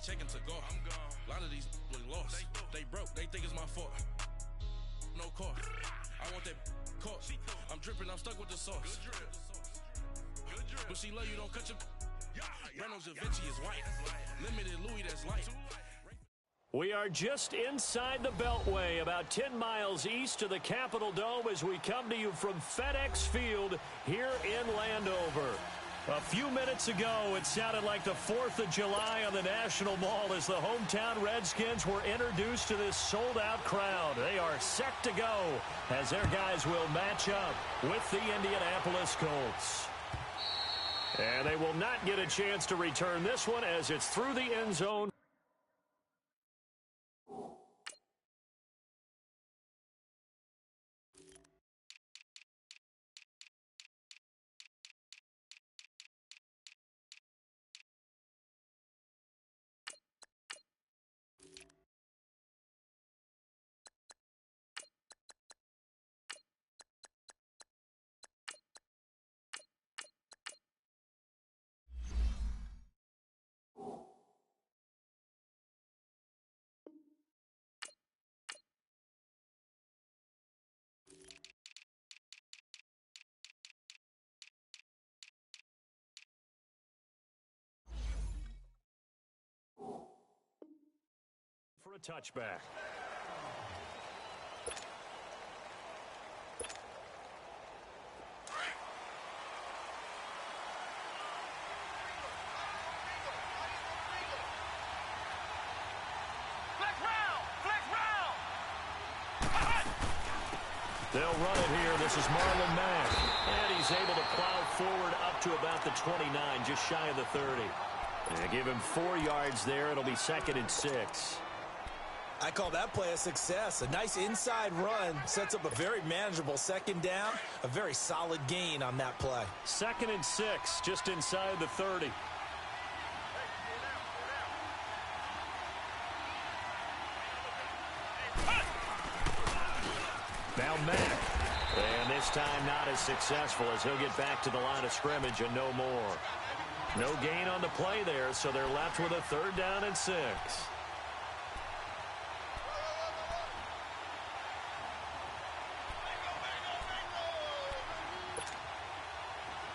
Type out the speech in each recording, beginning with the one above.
checking to go. I'm gone. A lot of these look lost. They broke. They think it's my fault. No cost. I want that caught. I'm dripping. I'm stuck with the sauce. Good drip. But she love you. Don't cut your. Reynolds Da Vinci is white. Limited Louis that's light. We are just inside the Beltway, about 10 miles east of the Capitol Dome as we come to you from FedEx Field here in Landover. A few minutes ago, it sounded like the 4th of July on the National Mall as the hometown Redskins were introduced to this sold-out crowd. They are set to go as their guys will match up with the Indianapolis Colts. And they will not get a chance to return this one as it's through the end zone. For a touchback. They'll run it here. This is Marlon Mack. And he's able to plow forward up to about the 29, just shy of the 30. They give him 4 yards there. It'll be 2nd and 6. I call that play a success. A nice inside run sets up a very manageable 2nd down. A very solid gain on that play. 2nd and 6, just inside the 30. Now Mack. And this time not as successful as he'll get back to the line of scrimmage and no more. No gain on the play there, so they're left with a 3rd down and 6.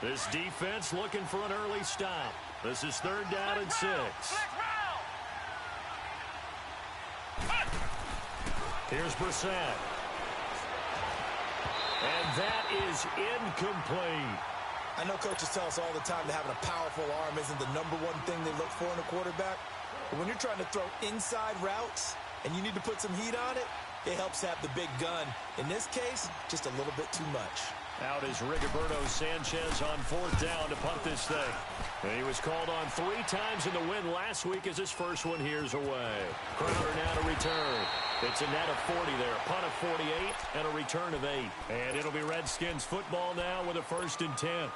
This defense looking for an early stop. This is 3rd down and 6. Here's Brissett. And that is incomplete. I know coaches tell us all the time that having a powerful arm isn't the #1 thing they look for in a quarterback. But when you're trying to throw inside routes and you need to put some heat on it, it helps have the big gun. In this case, just a little bit too much. Out is Rigoberto Sanchez on 4th down to punt this thing. And he was called on 3 times in the win last week as his first one here's away. Crowder now to return. It's a net of 40 there, a punt of 48, and a return of 8. And it'll be Redskins football now with a 1st and 10.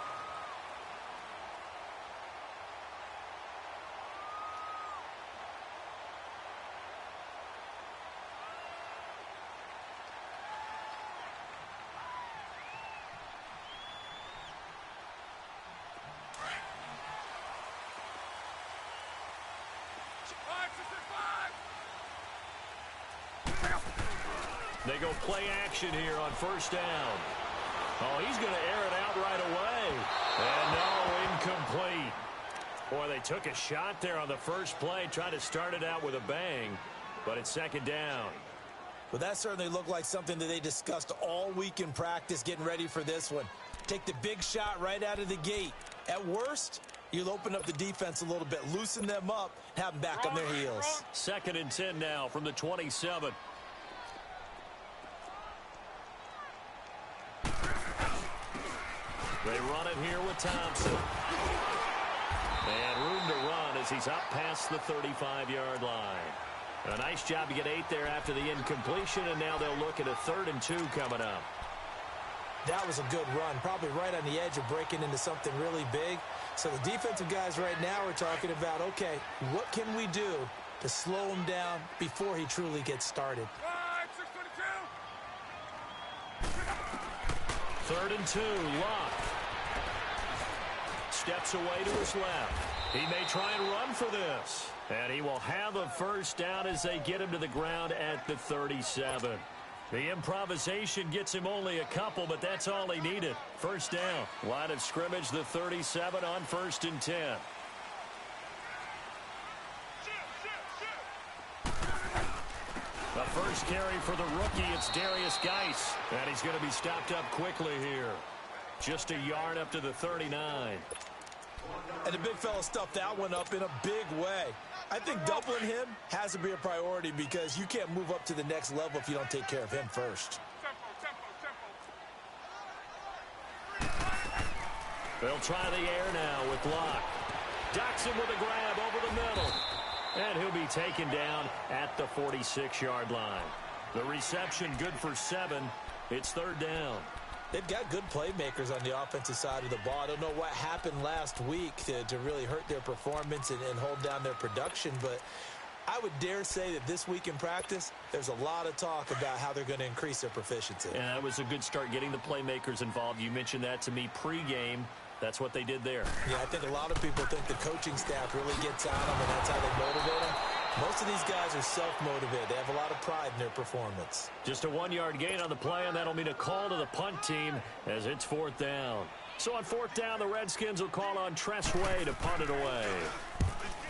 They go play action here on 1st down. Oh, he's going to air it out right away. And no, incomplete. Boy, they took a shot there on the first play, trying to start it out with a bang, but it's 2nd down. Well, that certainly looked like something that they discussed all week in practice getting ready for this one. Take the big shot right out of the gate. At worst, you'll open up the defense a little bit, loosen them up, have them back on their heels. 2nd and 10 now from the 27. They run it here with Thompson. And room to run as he's up past the 35-yard line. A nice job to get 8 there after the incompletion, and now they'll look at a 3rd and 2 coming up. That was a good run, probably right on the edge of breaking into something really big. So the defensive guys right now are talking about, okay, what can we do to slow him down before he truly gets started? 3rd and 2, Luck. steps away to his left. He may try and run for this. And he will have a first down as they get him to the ground at the 37. The improvisation gets him only a couple, but that's all he needed. First down. Line of scrimmage, the 37 on 1st and 10. The first carry for the rookie, it's Darius Geis. And he's going to be stopped up quickly here. Just a yard up to the 39. And the big fella stuffed that one up in a big way. I think doubling him has to be a priority because you can't move up to the next level if you don't take care of him first. They'll try the air now with Locke. Docks him with a grab over the middle. And he'll be taken down at the 46-yard line. The reception good for 7. It's 3rd down. They've got good playmakers on the offensive side of the ball. I don't know what happened last week to really hurt their performance and hold down their production, but I would dare say that this week in practice, there's a lot of talk about how they're going to increase their proficiency. And that was a good start getting the playmakers involved. You mentioned that to me pregame. That's what they did there. Yeah, I think a lot of people think the coaching staff really gets on them, and that's how they motivate them. Most of these guys are self-motivated. They have a lot of pride in their performance. Just a 1-yard gain on the play, and that'll mean a call to the punt team as it's 4th down. So on 4th down, the Redskins will call on Tressway to punt it away.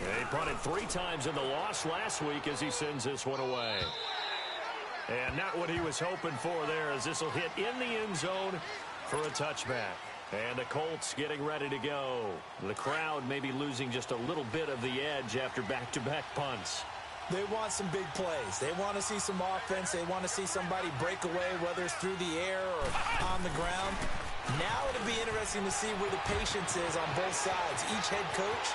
They punted 3 times in the loss last week as he sends this one away. And not what he was hoping for there, as this will hit in the end zone for a touchback. And the Colts getting ready to go. The crowd may be losing just a little bit of the edge after back-to-back punts. They want some big plays. They want to see some offense. They want to see somebody break away, whether it's through the air or on the ground. Now it'll be interesting to see where the patience is on both sides. Each head coach,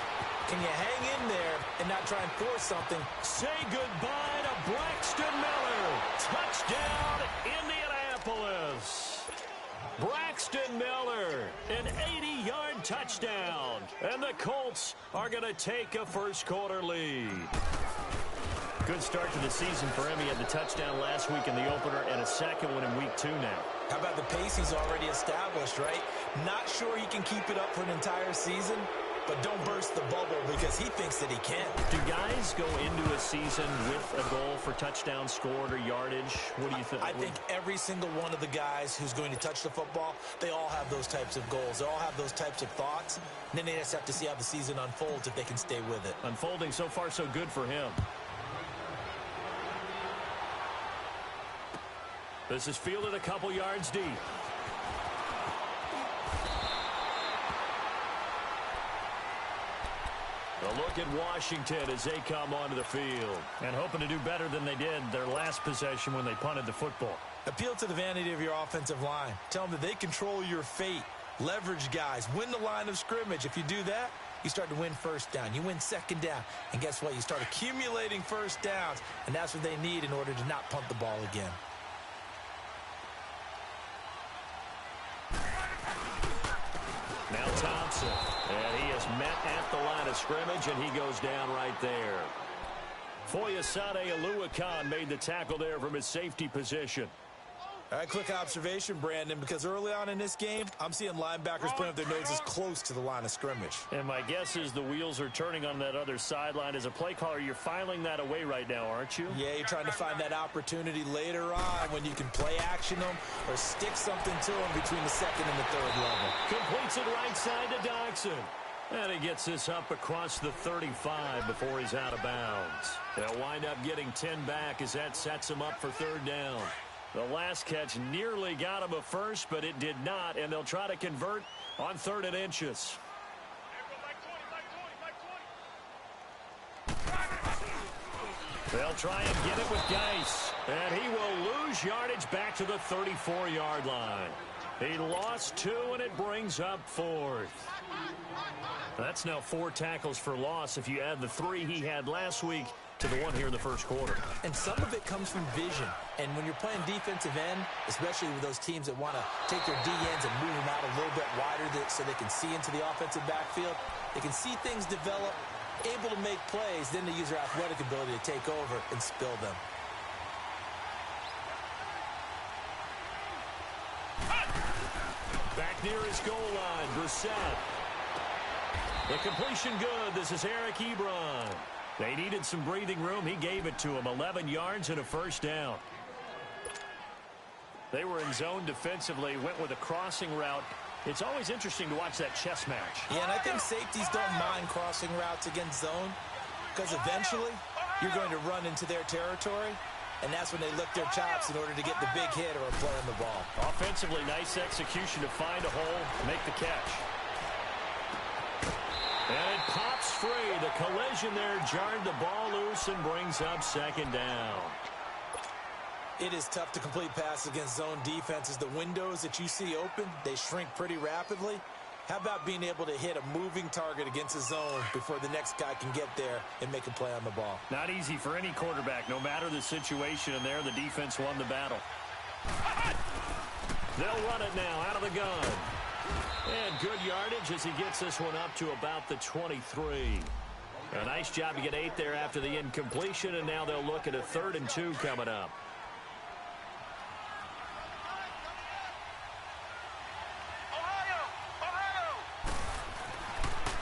can you hang in there and not try and force something? Say goodbye to Braxton Miller. Touchdown, Indianapolis. Braxton Miller, an 80-yard touchdown. And the Colts are going to take a first-quarter lead. Good start to the season for him. He had the touchdown last week in the opener and a second one in week 2 now. How about the pace he's already established, right? Not sure he can keep it up for an entire season, but don't burst the bubble because he thinks that he can. Do guys go into a season with a goal for touchdowns scored or yardage? What do you think? I think every single one of the guys who's going to touch the football, they all have those types of goals. They all have those types of thoughts. And then they just have to see how the season unfolds if they can stay with it. Unfolding so far so good for him. This is fielded a couple yards deep. A look at Washington as they come onto the field. And hoping to do better than they did their last possession when they punted the football. Appeal to the vanity of your offensive line. Tell them that they control your fate. Leverage guys. Win the line of scrimmage. If you do that, you start to win first down. You win second down. And guess what? You start accumulating first downs. And that's what they need in order to not punt the ball again. Now Thompson, and he is met at the line of scrimmage, and he goes down right there. Foyesade Oluwakan made the tackle there from his safety position. All right, quick observation, Brandon, because early on in this game, I'm seeing linebackers putting up their noses close to the line of scrimmage. And my guess is the wheels are turning on that other sideline. As a play caller, you're filing that away right now, aren't you? Yeah, you're trying to find that opportunity later on when you can play action them or stick something to them between the second and the third level. Completes it right side to Doctson. And he gets this up across the 35 before he's out of bounds. They'll wind up getting 10 back as that sets him up for 3rd down. The last catch nearly got him a first, but it did not, and they'll try to convert on 3rd and inches. They'll try and get it with Geis, and he will lose yardage back to the 34-yard line. He lost 2, and it brings up 4th. That's now 4 tackles for loss if you add the 3 he had last week to the 1 here in the first quarter. And some of it comes from vision. And when you're playing defensive end, especially with those teams that want to take their D-ends and move them out a little bit wider so they can see into the offensive backfield, they can see things develop, able to make plays, then they use their athletic ability to take over and spill them. Back near his goal line, Brissett. The completion good. This is Eric Ebron. They needed some breathing room. He gave it to him. 11 yards and a first down. They were in zone defensively, went with a crossing route. It's always interesting to watch that chess match. Yeah, and I think safeties don't mind crossing routes against zone because eventually you're going to run into their territory, and that's when they lick their chops in order to get the big hit or a play on the ball. Offensively, nice execution to find a hole, make the catch. And it pops free. The collision there jarred the ball loose and brings up second down. It is tough to complete passes against zone defenses. The windows that you see open, they shrink pretty rapidly. How about being able to hit a moving target against a zone before the next guy can get there and make a play on the ball? Not easy for any quarterback, no matter the situation, and there the defense won the battle. They'll run it now out of the gun. And good yardage as he gets this one up to about the 23. A nice job to get 8 there after the incompletion, and now they'll look at a 3rd and 2 coming up.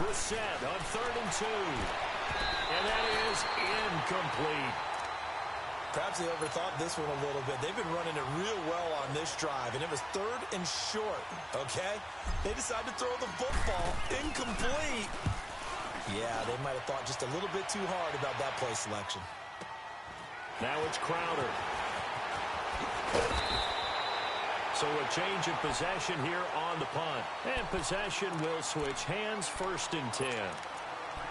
Reset on 3rd and 2. And that is incomplete. Perhaps they overthought this one a little bit. They've been running it real well on this drive, and it was 3rd and short, okay? They decided to throw the football incomplete. Yeah, they might have thought just a little bit too hard about that play selection. Now it's Crowder. So a change of possession here on the punt. And possession will switch hands, 1st and 10.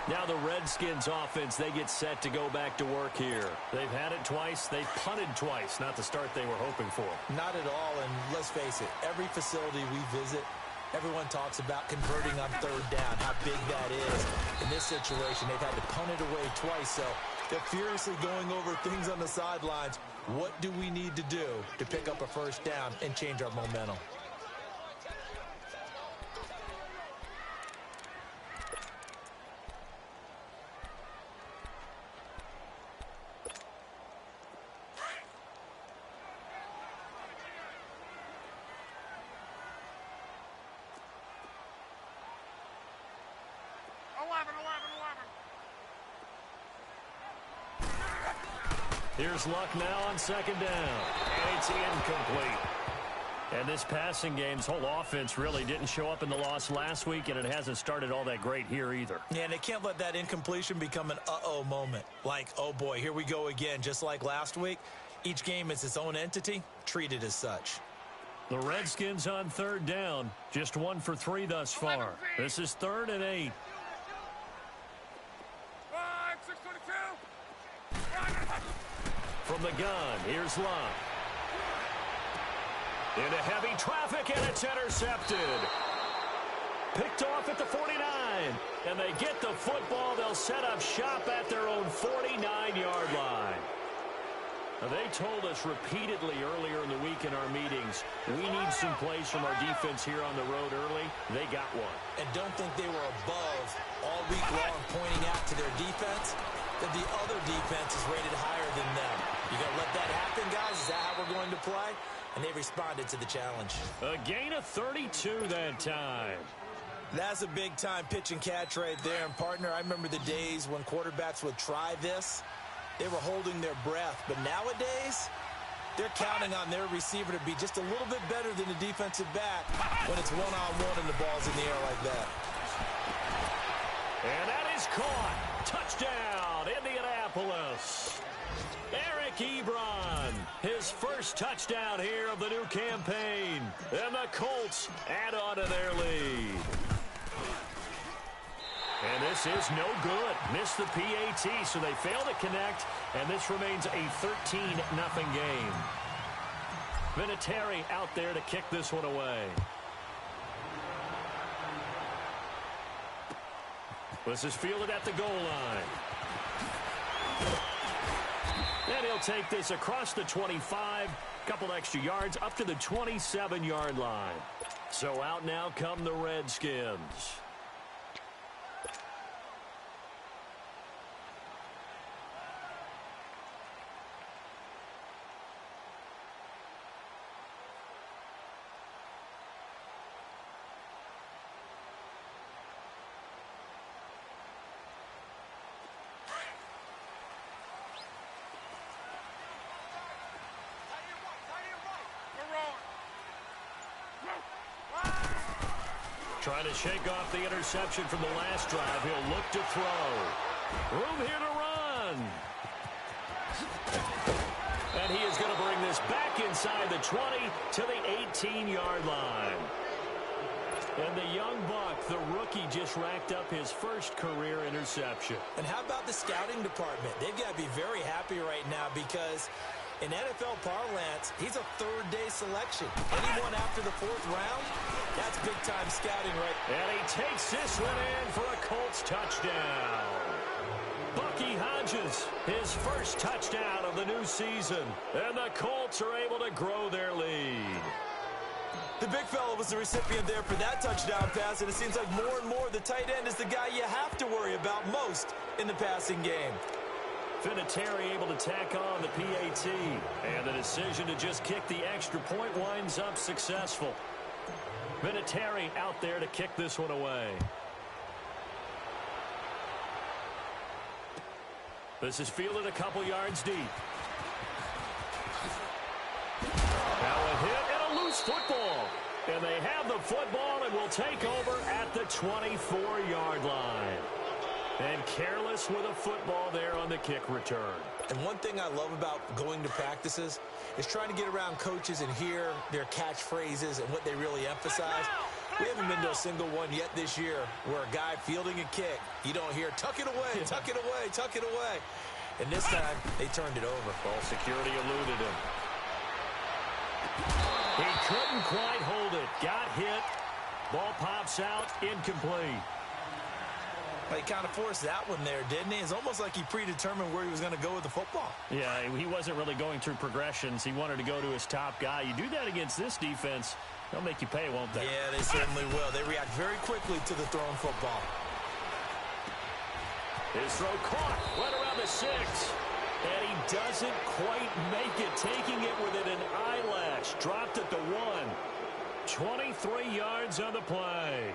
Now the Redskins offense, they get set to go back to work here. They've had it twice. They've punted twice. Not the start they were hoping for. Not at all, and let's face it, every facility we visit, everyone talks about converting on 3rd down, how big that is. In this situation, they've had to punt it away twice, so they're furiously going over things on the sidelines. What do we need to do to pick up a 1st down and change our momentum? Here's Luck now on 2nd down. And it's incomplete. And this passing game's whole offense really didn't show up in the loss last week, and it hasn't started all that great here either. Yeah, and they can't let that incompletion become an uh-oh moment. Like, oh boy, here we go again, just like last week. Each game is its own entity, treated as such. The Redskins on 3rd down. Just 1 for 3 thus far. This is 3rd and 8. From the gun, here's Luck. Into heavy traffic, and it's intercepted. Picked off at the 49. And they get the football. They'll set up shop at their own 49-yard line. Now, they told us repeatedly earlier in the week in our meetings, we need some plays from our defense here on the road early. They got one. And don't think they were above all week long pointing out to their defense that the other defense is rated higher than them. You going to let that happen, guys? Is that how we're going to play? And they responded to the challenge. A gain of 32 that time. That's a big-time pitch and catch right there. And, partner, I remember the days when quarterbacks would try this. They were holding their breath. But nowadays, they're counting on their receiver to be just a little bit better than the defensive back when it's one-on-one and the ball's in the air like that. And that is caught. Touchdown, Indianapolis. Eric Ebron, his first touchdown here of the new campaign. And the Colts add on to their lead. And this is no good. Missed the PAT, so they fail to connect, and this remains a 13-0 game. Vinatieri out there to kick this one away. This is fielded at the goal line. And he'll take this across the 25, couple extra yards up to the 27-yard line. So out now come the Redskins. Trying to shake off the interception from the last drive. He'll look to throw. Room here to run. And he is going to bring this back inside the 20 to the 18-yard line. And the young buck, the rookie, just racked up his first career interception. And how about the scouting department? They've got to be very happy right now because in NFL parlance, he's a third-day selection. Anyone after the fourth round, that's big-time scouting, right? And he takes this one in for a Colts touchdown. Bucky Hodges, his first touchdown of the new season. And the Colts are able to grow their lead. The big fella was the recipient there for that touchdown pass, and it seems like more and more the tight end is the guy you have to worry about most in the passing game. Vinatieri able to tack on the PAT. And the decision to just kick the extra point winds up successful. Vinatieri out there to kick this one away. This is fielded a couple yards deep. Now a hit and a loose football. And they have the football and will take over at the 24-yard line. And careless with a football there on the kick return. And one thing I love about going to practices is trying to get around coaches and hear their catchphrases and what they really emphasize. We haven't been to a single one yet this year where a guy fielding a kick, you don't hear, tuck it away, tuck it away, tuck it away. And this time, they turned it over. Ball security eluded him. He couldn't quite hold it. Got hit. Ball pops out, incomplete. Well, he kind of forced that one there, didn't he? It's almost like he predetermined where he was going to go with the football. Yeah, he wasn't really going through progressions. He wanted to go to his top guy. You do that against this defense, they'll make you pay, won't they? Yeah, they certainly will. They react very quickly to the thrown football. His throw caught right around the 6. And he doesn't quite make it, taking it within an eyelash. Dropped at the 1. 23 yards on the play.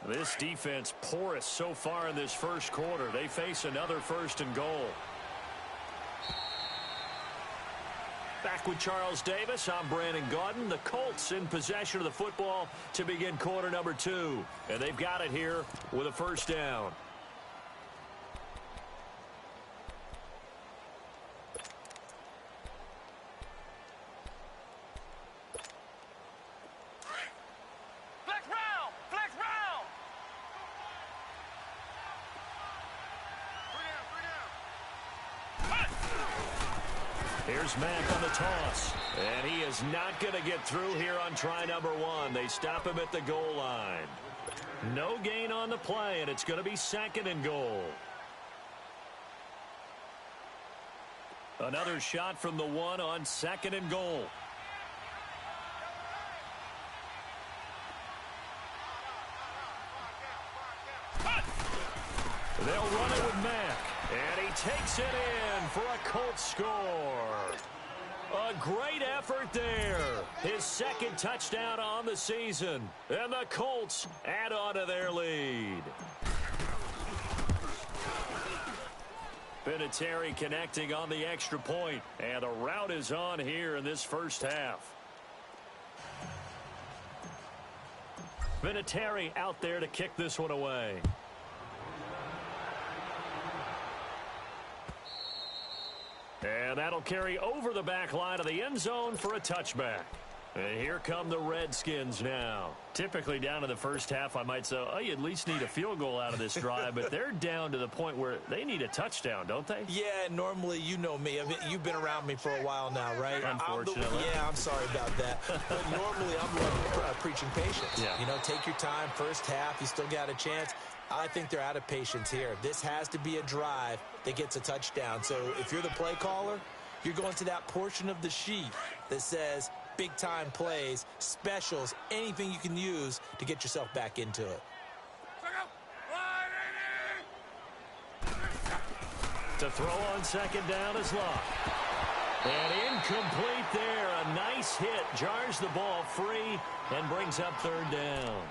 This defense porous so far in this first quarter. They face another 1st and goal. Back with Charles Davis, I'm Brandon Gaudin. The Colts in possession of the football to begin quarter number 2. And they've got it here with a first down. Here's Mack on the toss. And he is not going to get through here on try number 1. They stop him at the goal line. No gain on the play, and it's going to be 2nd and goal. Another shot from the 1 on 2nd and goal. They'll run it with Mack. And he takes it in for a Colts score. A great effort there. His 2nd touchdown on the season. And the Colts add on to their lead. Vinatieri connecting on the extra point. And a rout is on here in this first half. Vinatieri out there to kick this one away. And that'll carry over the back line of the end zone for a touchback. And here come the Redskins now. Typically down in the first half, I might say, oh, you at least need a field goal out of this drive. But they're down to the point where they need a touchdown, don't they? Yeah, normally, you know me. I mean, you've been around me for a while now, right? Unfortunately. I'm sorry about that. But normally, I'm preaching patience. Yeah. You know, take your time. First half, you still got a chance. I think they're out of patience here. This has to be a drive that gets a touchdown. So if you're the play caller, you're going to that portion of the sheet that says big-time plays, specials, anything you can use to get yourself back into it. To throw on 2nd down is Locke. And incomplete there. A nice hit. Jars the ball free and brings up 3rd down.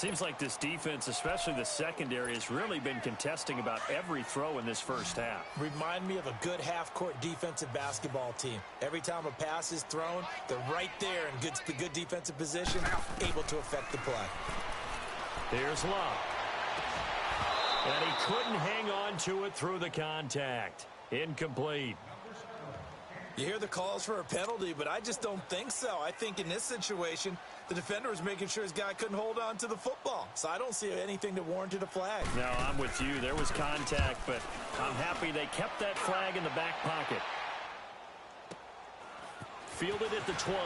seems like this defense, especially the secondary, has really been contesting about every throw in this first half. Remind me of a good half-court defensive basketball team. Every time a pass is thrown, they're right there in good defensive position, able to affect the play. Here's Love. And he couldn't hang on to it through the contact. Incomplete. You hear the calls for a penalty, but I just don't think so. I think in this situation, the defender was making sure his guy couldn't hold on to the football. So I don't see anything that warranted a flag. No, I'm with you. There was contact, but I'm happy they kept that flag in the back pocket. Fielded at the 20.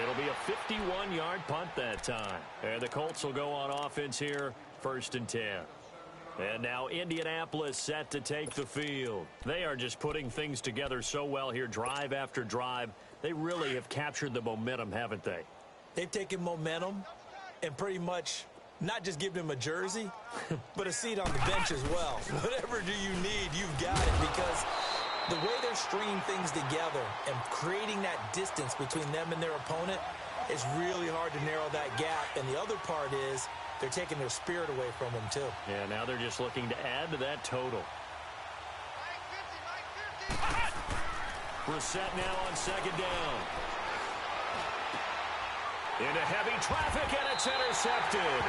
It'll be a 51-yard punt that time. And the Colts will go on offense here, 1st and 10. And now Indianapolis set to take the field. They are just putting things together so well here, drive after drive. They really have captured the momentum, haven't they? They've taken momentum and pretty much not just given him a jersey, but a seat on the bench as well. Whatever do you need, you've got it, because the way they're stringing things together and creating that distance between them and their opponent is really hard to narrow that gap. And the other part is they're taking their spirit away from them, too. Yeah, now they're just looking to add to that total. Brissett now on 2nd down. Into heavy traffic, and it's intercepted.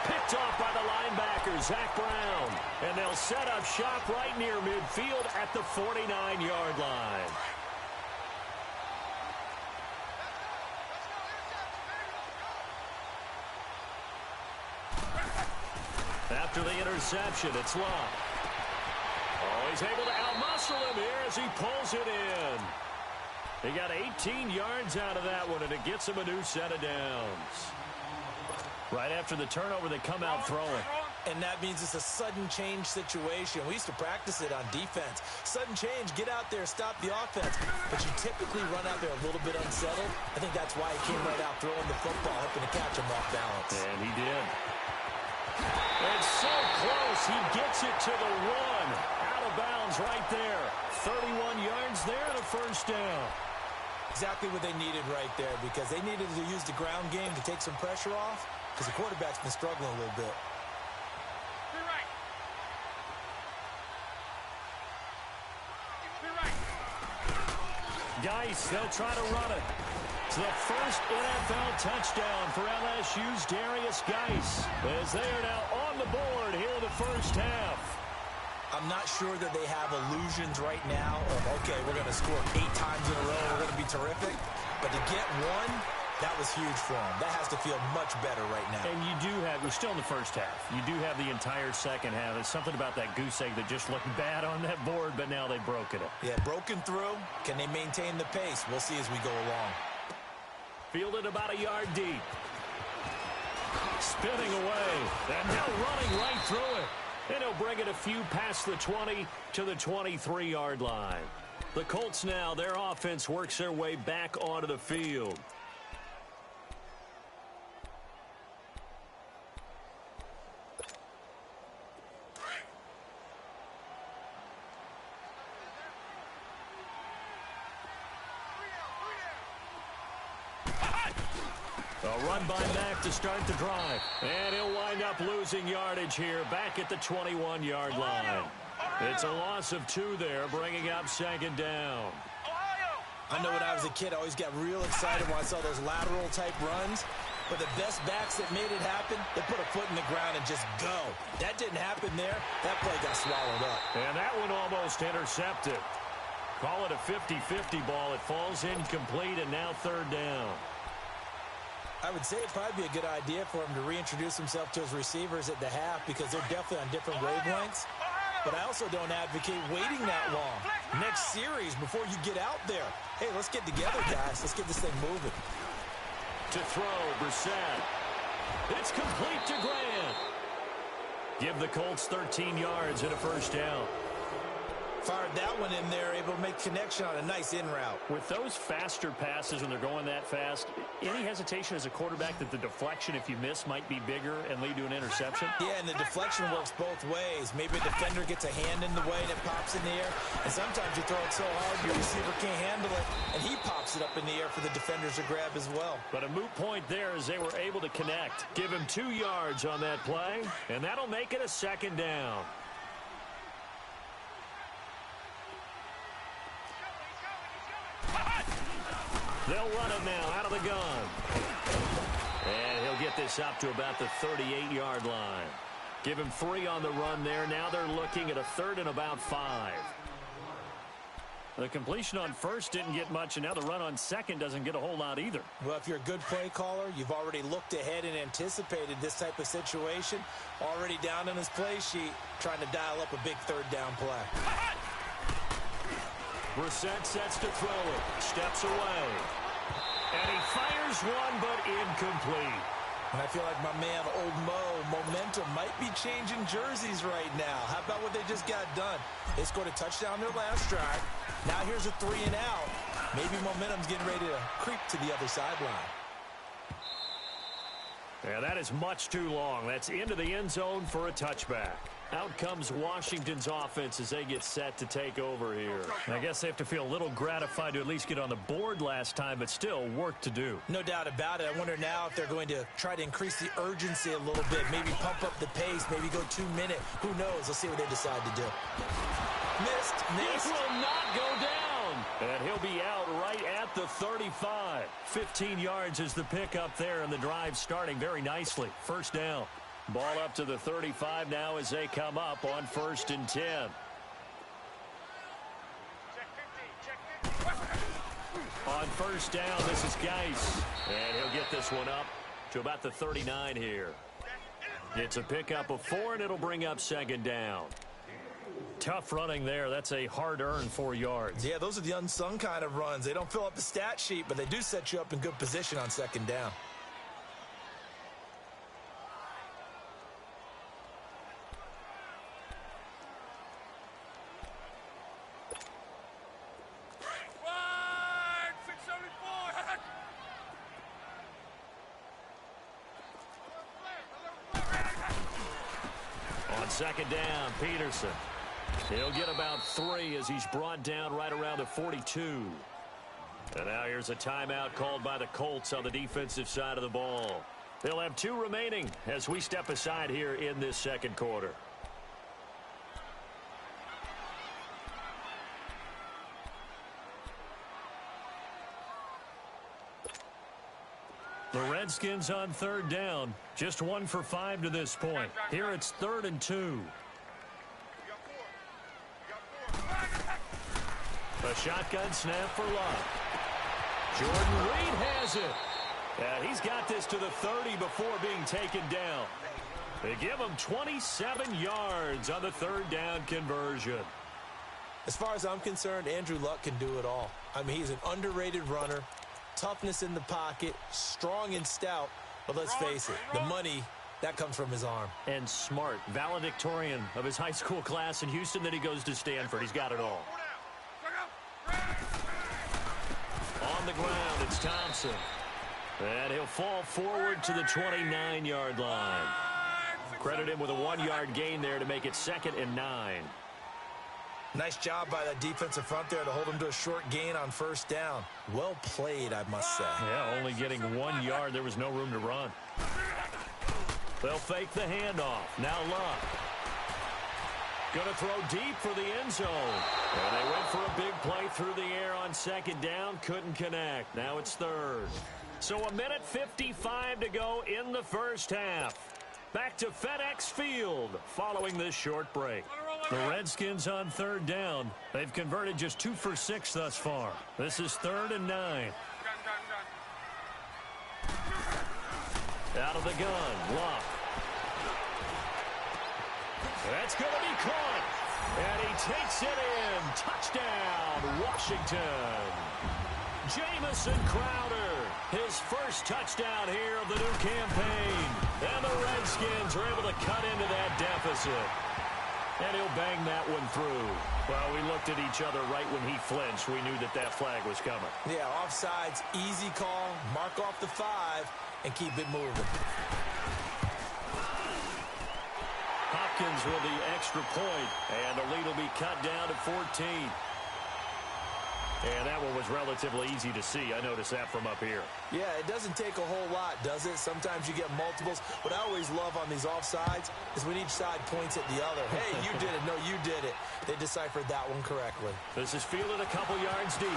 Picked off by the linebacker, Zach Brown. And they'll set up shop right near midfield at the 49-yard line. After the interception, it's Love. Oh, he's able to outmuscle him here as he pulls it in. He got 18 yards out of that one, and it gets him a new set of downs. Right after the turnover, they come out throwing. And that means it's a sudden change situation. We used to practice it on defense. Sudden change, get out there, stop the offense. But you typically run out there a little bit unsettled. I think that's why he came right out throwing the football, hoping to catch him off balance. And he did. It's so close. He gets it to the 1. Out of bounds right there. 31 yards there and a 1st down. Exactly what they needed right there, because they needed to use the ground game to take some pressure off, because the quarterback's been struggling a little bit. Geis, they'll try to run it. It's the first NFL touchdown for LSU's Darius Geis, as they are now on the board here in the first half. I'm not sure that they have illusions right now of, okay, we're going to score 8 times in a row, we're going to be terrific. But to get one, that was huge for them. That has to feel much better right now. And you do have, we're still in the first half. You do have the entire second half. There's something about that goose egg that just looked bad on that board, but now they've broken it. Yeah, broken through. Can they maintain the pace? We'll see as we go along. Fielded about a yard deep. Spinning away. And now running right through it. And he'll bring it a few past the 20 to the 23-yard line. The Colts now, their offense works their way back onto the field. A run by Mack to start the drive. And he'll wind up losing yardage here back at the 21-yard line. It's a loss of 2 there, bringing up 2nd down. I know when I was a kid, I always got real excited when I saw those lateral-type runs. But the best backs that made it happen, they put a foot in the ground and just go. That didn't happen there. That play got swallowed up. And that one almost intercepted. Call it a 50-50 ball. It falls incomplete, and now 3rd down. I would say it'd probably be a good idea for him to reintroduce himself to his receivers at the half, because they're definitely on different wavelengths. But I also don't advocate waiting that long. Next series, before you get out there, hey, let's get together, guys. Let's get this thing moving. To throw, Brissett. It's complete to Grant. Give the Colts 13 yards and a 1st down. Fired that one in there, able to make connection on a nice in route. With those faster passes when they're going that fast, any hesitation as a quarterback that the deflection, if you miss, might be bigger and lead to an interception? Yeah, and the deflection works both ways. Maybe a defender gets a hand in the way and it pops in the air. And sometimes you throw it so hard your receiver can't handle it, and he pops it up in the air for the defenders to grab as well. But a moot point there as they were able to connect. Give him 2 yards on that play, and that'll make it a second down. They'll run it now out of the gun. And he'll get this up to about the 38-yard line. Give him 3 on the run there. Now they're looking at a 3rd and about 5. The completion on first didn't get much, and now the run on second doesn't get a whole lot either. Well, if you're a good play caller, you've already looked ahead and anticipated this type of situation. Already down on his play sheet, trying to dial up a big 3rd down play. Brissett sets to throw it. Steps away. And he fires one, but incomplete. And I feel like my man, Old Mo, momentum might be changing jerseys right now. How about what they just got done? They scored a touchdown their last drive. Now here's a 3 and out. Maybe momentum's getting ready to creep to the other sideline. Yeah, that is much too long. That's into the end zone for a touchback. Out comes Washington's offense as they get set to take over here. I guess they have to feel a little gratified to at least get on the board last time, but still work to do. No doubt about it. I wonder now if they're going to try to increase the urgency a little bit, maybe pump up the pace, maybe go 2-minute. Who knows? Let's see what they decide to do. Missed. This will not go down. And he'll be out right at the 35. 15 yards is the pickup there, and the drive starting very nicely. First down. Ball up to the 35 now as they come up on 1st and 10. On first down, this is Geis. And he'll get this one up to about the 39 here. It's a pickup of 4, and it'll bring up 2nd down. Tough running there. That's a hard-earned 4 yards. Yeah, those are the unsung kind of runs. They don't fill up the stat sheet, but they do set you up in good position on 2nd down. Second down, Peterson. He'll get about 3 as he's brought down right around the 42. And now here's a timeout called by the Colts on the defensive side of the ball. They'll have 2 remaining as we step aside here in this second quarter. The Redskins on 3rd down. Just 1 for 5 to this point. Here it's 3rd and 2. A shotgun snap for Luck. Jordan Reed has it. And he's got this to the 30 before being taken down. They give him 27 yards on the 3rd down conversion. As far as I'm concerned, Andrew Luck can do it all. I mean, he's an underrated runner. Toughness in the pocket, strong and stout, but let's face it, the money, that comes from his arm. And smart, valedictorian of his high school class in Houston, then he goes to Stanford. He's got it all. On the ground, it's Thompson. And he'll fall forward to the 29-yard line. Credit him with a 1-yard gain there to make it 2nd and 9. Nice job by that defensive front there to hold him to a short gain on 1st down. Well played, I must say. Yeah, only getting 1 yard. There was no room to run. They'll fake the handoff. Now Luck. Going to throw deep for the end zone. And they went for a big play through the air on 2nd down. Couldn't connect. Now it's 3rd. So 1:55 to go in the first half. Back to FedEx Field following this short break. The Redskins on 3rd down. They've converted just 2 for 6 thus far. This is 3rd and 9. Out of the gun, Luck. That's going to be caught. And he takes it in. Touchdown, Washington. Jamison Crowder, his first touchdown here of the new campaign. And the Redskins are able to cut into that deficit. And he'll bang that one through. Well, we looked at each other right when he flinched. We knew that that flag was coming. Yeah, offsides, easy call. Mark off the 5 and keep it moving. Hopkins with the extra point, and the lead will be cut down to 14. And that one was relatively easy to see. I noticed that from up here. Yeah, it doesn't take a whole lot, does it? Sometimes you get multiples. What I always love on these offsides is when each side points at the other. Hey, you did it. No, you did it. They deciphered that one correctly. This is fielded a couple yards deep.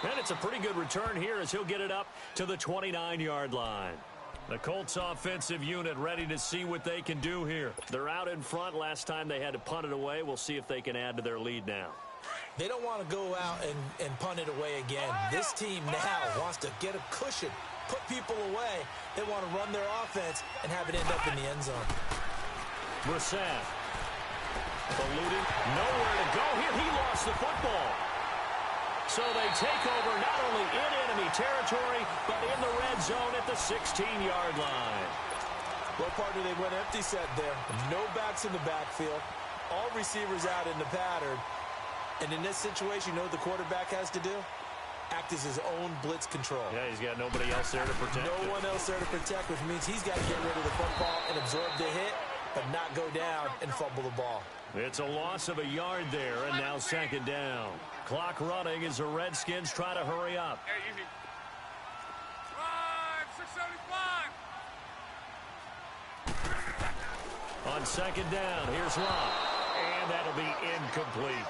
And it's a pretty good return here as he'll get it up to the 29-yard line. The Colts offensive unit ready to see what they can do here. They're out in front. Last time they had to punt it away. We'll see if they can add to their lead now. They don't want to go out and punt it away again. This team now wants to get a cushion, put people away. They want to run their offense and have it end up in the end zone. Brissett. Ballooting. Nowhere to go here. He lost the football. So they take over not only in enemy territory, but in the red zone at the 16-yard line. Well, partner, they went empty set there. No backs in the backfield. All receivers out in the pattern. And in this situation, you know what the quarterback has to do? Act as his own blitz control. Yeah, he's got nobody else there to protect. No one else there to protect, which means he's got to get rid of the football and absorb the hit, but not go down and fumble the ball. It's a loss of a yard there, and now second down. Clock running as the Redskins try to hurry up. Hey, easy. 675. On second down, here's Locke. And that'll be incomplete.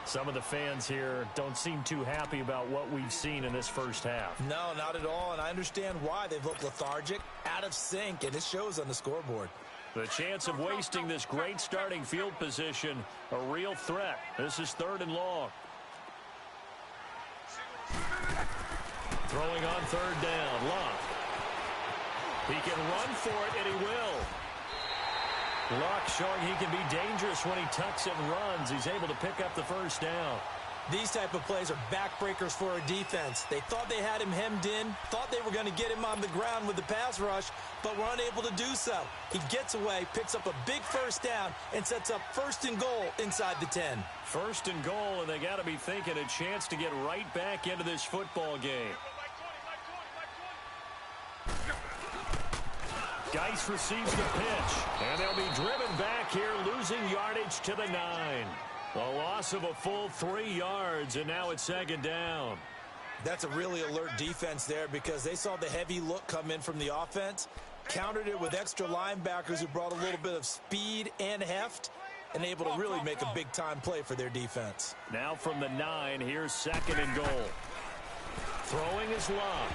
Some of the fans here don't seem too happy about what we've seen in this first half. No, not at all, and I understand why. They've looked lethargic, out of sync, and it shows on the scoreboard. The chance of wasting this great starting field position, a real threat. This is 3rd and long. Throwing on 3rd down, Locke. He can run for it, and he will. Locke showing he can be dangerous when he tucks and runs. He's able to pick up the first down. These type of plays are backbreakers for a defense. They thought they had him hemmed in, thought they were going to get him on the ground with the pass rush, but were unable to do so. He gets away, picks up a big first down, and sets up 1st and goal inside the 10. 1st and goal, and they got to be thinking a chance to get right back into this football game. Geis receives the pitch, and they'll be driven back here, losing yardage to the 9. A loss of a full 3 yards, and now it's 2nd down. That's a really alert defense there because they saw the heavy look come in from the offense, countered it with extra linebackers who brought a little bit of speed and heft, and able to really make a big-time play for their defense. Now from the 9, here's 2nd and goal. Throwing is Locke.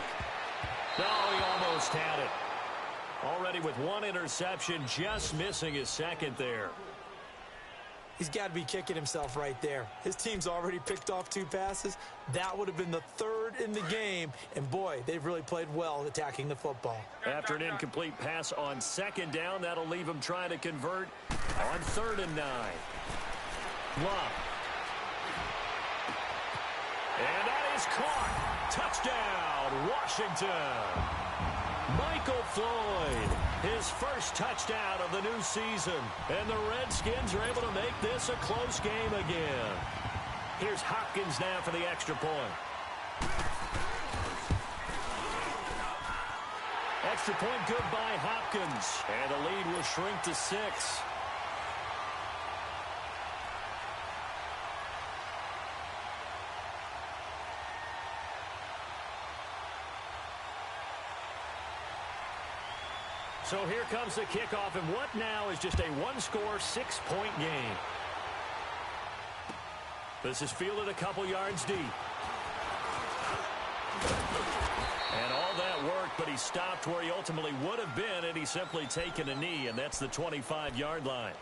Oh, he almost had it. Already with 1 interception, just missing his 2nd there. He's got to be kicking himself right there. His team's already picked off 2 passes. That would have been the 3rd in the game. And, boy, they've really played well attacking the football. After an incomplete pass on 2nd down, that'll leave him trying to convert on 3rd and 9. Locke. And that is caught. Touchdown, Washington. Michael Floyd, his first touchdown of the new season. And the Redskins are able to make this a close game again. Here's Hopkins now for the extra point. Extra point good by Hopkins. And the lead will shrink to 6. So here comes the kickoff, and what now is just a 1-score, 6-point game. This is fielded a couple yards deep. And all that worked, but he stopped where he ultimately would have been, and he's simply taken a knee, and that's the 25-yard line.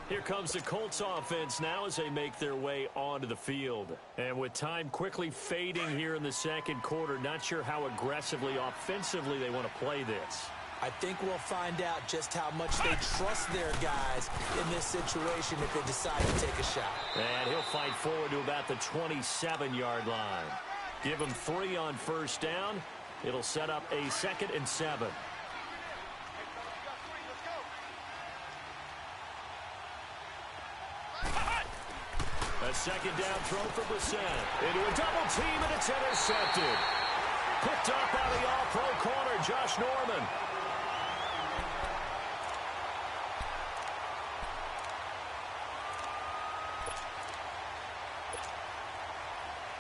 Here comes the Colts offense now as they make their way onto the field. And with time quickly fading here in the 2nd quarter, not sure how aggressively, offensively they want to play this. I think we'll find out just how much they trust their guys in this situation if they decide to take a shot. And he'll fight forward to about the 27-yard line. Give him 3 on 1st down. It'll set up a 2nd and 7. A second down throw for Brissett. Into a double team, and it's intercepted. Picked up by the all-pro corner, Josh Norman.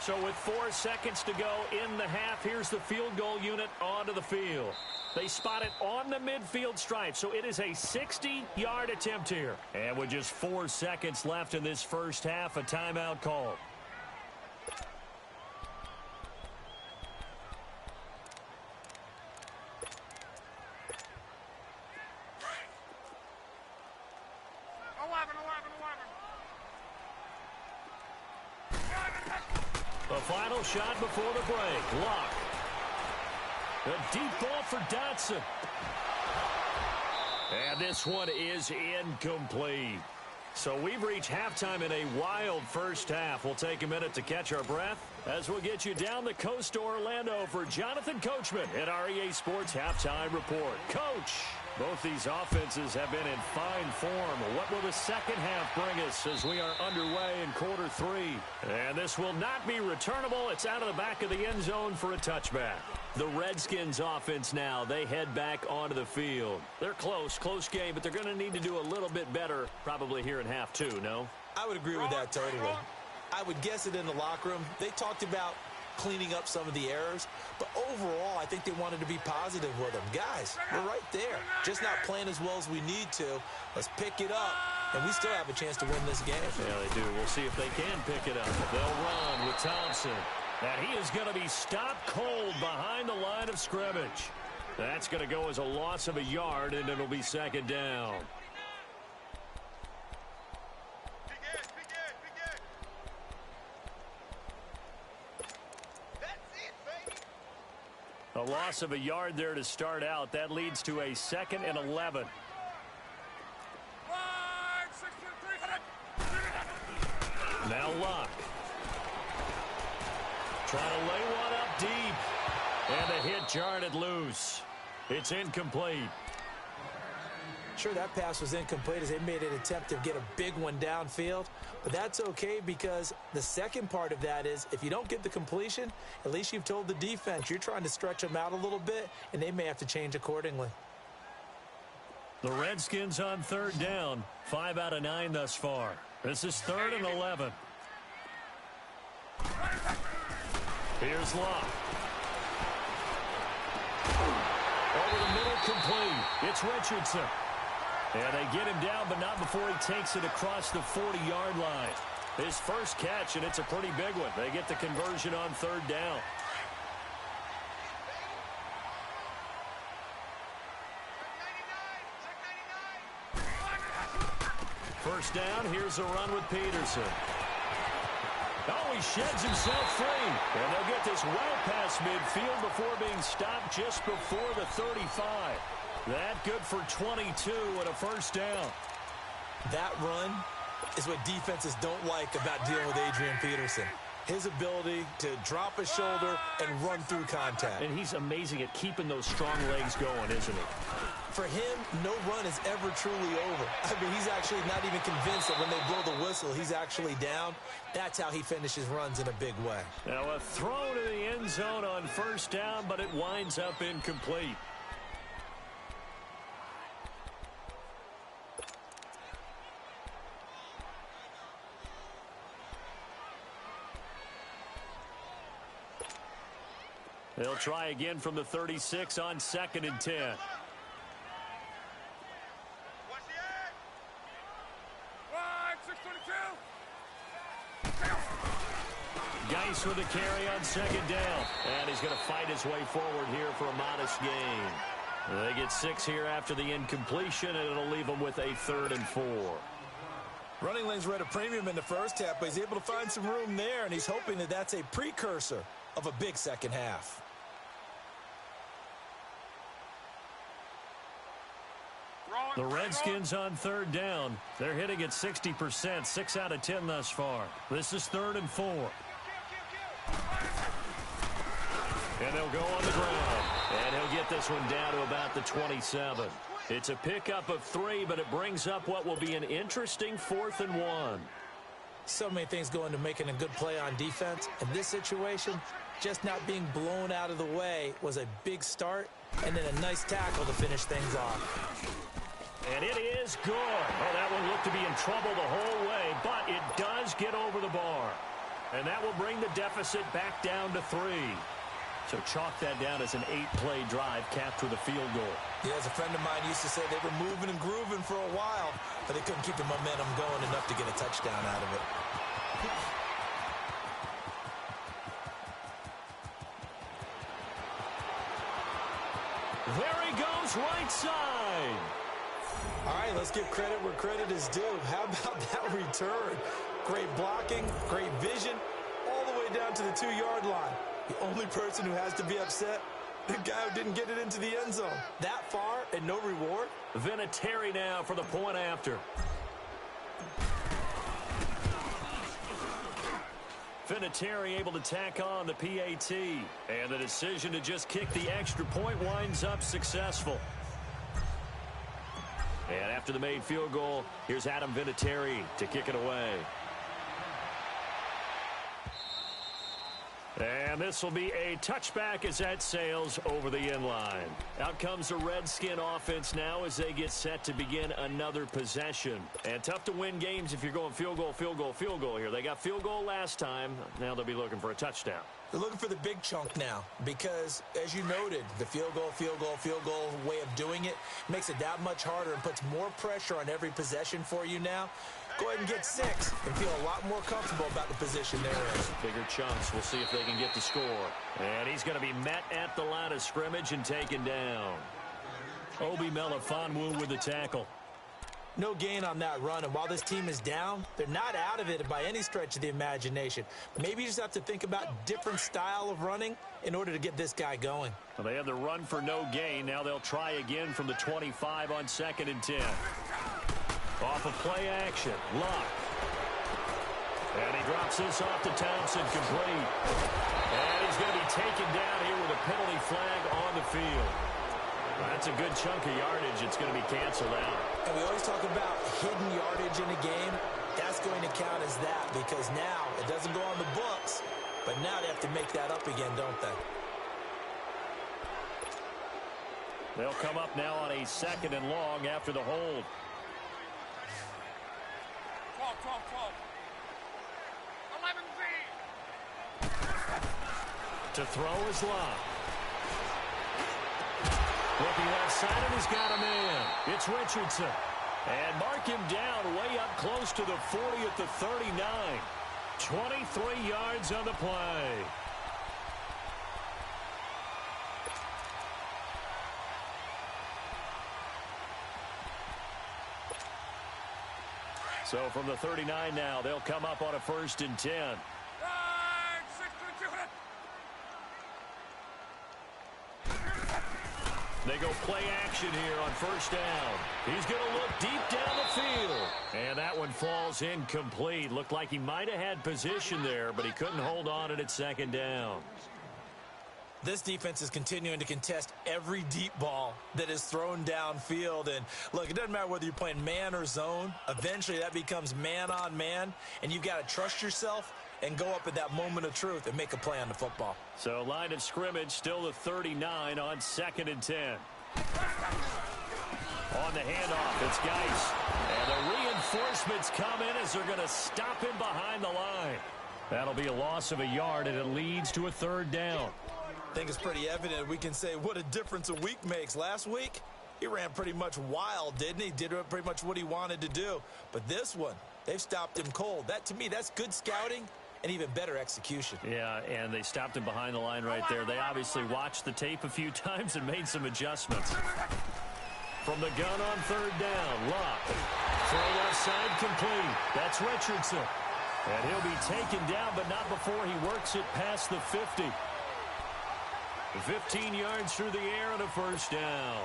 So with 4 seconds to go in the half, here's the field goal unit onto the field. They spot it on the midfield stripe, so it is a 60-yard attempt here. And with just 4 seconds left in this first half, a timeout call. The final shot before the break. Luck. A deep ball for Dotson. And this one is incomplete. So we've reached halftime in a wild first half. We'll take a minute to catch our breath as we'll get you down the coast to Orlando for Jonathan Coachman at our EA Sports Halftime Report. Coach, both these offenses have been in fine form. What will the second half bring us as we are underway in quarter 3? And this will not be returnable. It's out of the back of the end zone for a touchback. The Redskins offense now, they head back onto the field. They're close game, but they're going to need to do a little bit better probably here in half 2, no? I would agree with that totally. I would guess it in the locker room. They talked about cleaning up some of the errors, but overall, I think they wanted to be positive with them. Guys, we're right there. Just not playing as well as we need to. Let's pick it up, and we still have a chance to win this game. Yeah, they do. We'll see if they can pick it up. They'll run with Thompson. And he is going to be stopped cold behind the line of scrimmage. That's going to go as a loss of a yard, and it'll be second down. A loss of a yard there to start out. That leads to a 2nd and 11. Now Luck. Trying to lay one up deep. And the hit jarred it loose. It's incomplete. Sure, that pass was incomplete as they made an attempt to get a big one downfield. But that's okay because the second part of that is if you don't get the completion, at least you've told the defense you're trying to stretch them out a little bit, and they may have to change accordingly. The Redskins on 3rd down. 5 out of 9 thus far. This is 3rd and 11. Here's Luck. Over the middle, complete. It's Richardson. And they get him down, but not before he takes it across the 40-yard line. His first catch, and it's a pretty big one. They get the conversion on 3rd down. First down, here's a run with Peterson. Oh, he sheds himself free. And they'll get this well past midfield before being stopped just before the 35. That good for 22 and a first down. That run is what defenses don't like about dealing with Adrian Peterson. His ability to drop a shoulder and run through contact. And he's amazing at keeping those strong legs going, isn't he? For him, no run is ever truly over. I mean, he's actually not even convinced that when they blow the whistle, he's actually down. That's how he finishes runs in a big way. Now a throw to the end zone on first down, but it winds up incomplete. They'll try again from the 36 on 2nd and 10. Geis with a carry on 2nd down. And he's going to fight his way forward here for a modest gain. They get 6 here after the incompletion, and it'll leave them with a 3rd and 4. Running lanes were at a premium in the first half, but he's able to find some room there, and he's hoping that that's a precursor of a big second half. The Redskins on 3rd down. They're hitting at 60%, 6 out of 10 thus far. This is 3rd and 4. And they'll go on the ground. And he'll get this one down to about the 27. It's a pickup of 3, but it brings up what will be an interesting 4th and 1. So many things go into making a good play on defense. In this situation, just not being blown out of the way was a big start, and then a nice tackle to finish things off. And it is good. Oh, that one looked to be in trouble the whole way, but it does get over the bar. And that will bring the deficit back down to 3. So chalk that down as an 8-play drive capped with a field goal. Yeah, as a friend of mine used to say, they were moving and grooving for a while, but they couldn't keep the momentum going enough to get a touchdown out of it. There he goes, right side. All right, let's give credit where credit is due. How about that return? Great blocking, great vision, all the way down to the 2-yard line. The only person who has to be upset, the guy who didn't get it into the end zone. That far and no reward? Vinatieri now for the point after. Vinatieri able to tack on the PAT. And the decision to just kick the extra point winds up successful. And after the made field goal, here's Adam Vinatieri to kick it away. And this will be a touchback as that sails over the end line. Out comes the Redskin offense now as they get set to begin another possession. And tough to win games if you're going field goal, field goal, field goal here. They got field goal last time. Now they'll be looking for a touchdown. They're looking for the big chunk now because, as you noted, the field goal way of doing it makes it that much harder and puts more pressure on every possession for you now. Go ahead and get 6 and feel a lot more comfortable about the position they're in. Bigger chunks. We'll see if they can get the score. And he's going to be met at the line of scrimmage and taken down. Obi Melifonwu with the tackle. No gain on that run, and while this team is down, they're not out of it by any stretch of the imagination. Maybe you just have to think about different style of running in order to get this guy going. Well, they have the run for no gain. Now they'll try again from the 25 on 2nd and 10. Off of play action, Luck. And he drops this off to Thompson, complete. And he's going to be taken down here with a penalty flag on the field. That's a good chunk of yardage. It's going to be canceled out. And we always talk about hidden yardage in a game. That's going to count as that because now it doesn't go on the books, but now they have to make that up again, don't they? They'll come up now on a 2nd and long after the hold. 12. 11 To throw is Locke. Looking left side, and he's got a man. It's Richardson. And mark him down way up close to the 40 at the 39. 23 yards on the play. So from the 39 now, they'll come up on a 1st and 10. They go play action here on 1st down. He's going to look deep down the field. And that one falls incomplete. Looked like he might have had position there, but he couldn't hold on it at 2nd down. This defense is continuing to contest every deep ball that is thrown downfield. And, look, it doesn't matter whether you're playing man or zone. Eventually, that becomes man-on-man, and you've got to trust yourself and go up at that moment of truth and make a play on the football. So, line of scrimmage, still the 39 on 2nd and 10. On the handoff, it's Geis. And the reinforcements come in as they're going to stop him behind the line. That'll be a loss of a yard, and it leads to a 3rd down. I think it's pretty evident. We can say what a difference a week makes. Last week, he ran pretty much wild, didn't he? Did pretty much what he wanted to do. But this one, they've stopped him cold. That, to me, that's good scouting and even better execution. Yeah, and they stopped him behind the line right there. They obviously watched the tape a few times and made some adjustments. From the gun on 3rd down, Luck. Throw left side complete. That's Richardson. And he'll be taken down, but not before he works it past the 50. 15 yards through the air and a 1st down.